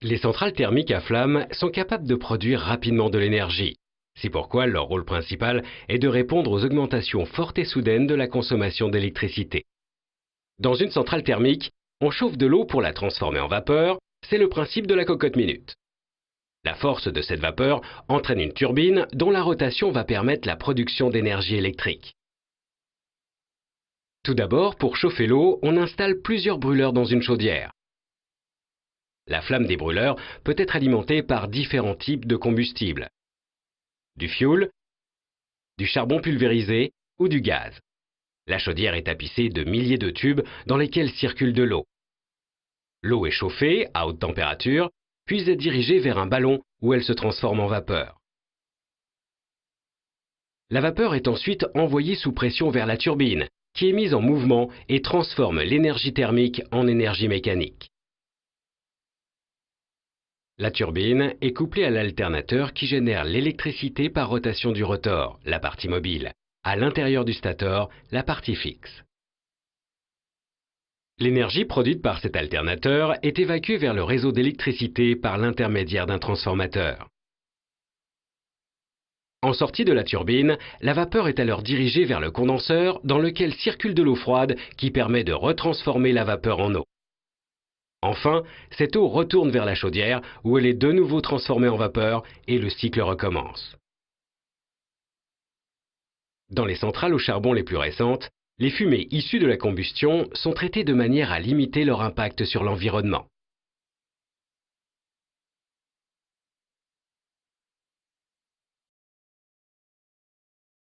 Les centrales thermiques à flamme sont capables de produire rapidement de l'énergie. C'est pourquoi leur rôle principal est de répondre aux augmentations fortes et soudaines de la consommation d'électricité. Dans une centrale thermique, on chauffe de l'eau pour la transformer en vapeur, c'est le principe de la cocotte minute. La force de cette vapeur entraîne une turbine dont la rotation va permettre la production d'énergie électrique. Tout d'abord, pour chauffer l'eau, on installe plusieurs brûleurs dans une chaudière. La flamme des brûleurs peut être alimentée par différents types de combustibles. Du fioul, du charbon pulvérisé ou du gaz. La chaudière est tapissée de milliers de tubes dans lesquels circule de l'eau. L'eau est chauffée à haute température, puis est dirigée vers un ballon où elle se transforme en vapeur. La vapeur est ensuite envoyée sous pression vers la turbine, qui est mise en mouvement et transforme l'énergie thermique en énergie mécanique. La turbine est couplée à l'alternateur qui génère l'électricité par rotation du rotor, la partie mobile, à l'intérieur du stator, la partie fixe. L'énergie produite par cet alternateur est évacuée vers le réseau d'électricité par l'intermédiaire d'un transformateur. En sortie de la turbine, la vapeur est alors dirigée vers le condenseur dans lequel circule de l'eau froide qui permet de retransformer la vapeur en eau. Enfin, cette eau retourne vers la chaudière où elle est de nouveau transformée en vapeur et le cycle recommence. Dans les centrales au charbon les plus récentes, les fumées issues de la combustion sont traitées de manière à limiter leur impact sur l'environnement.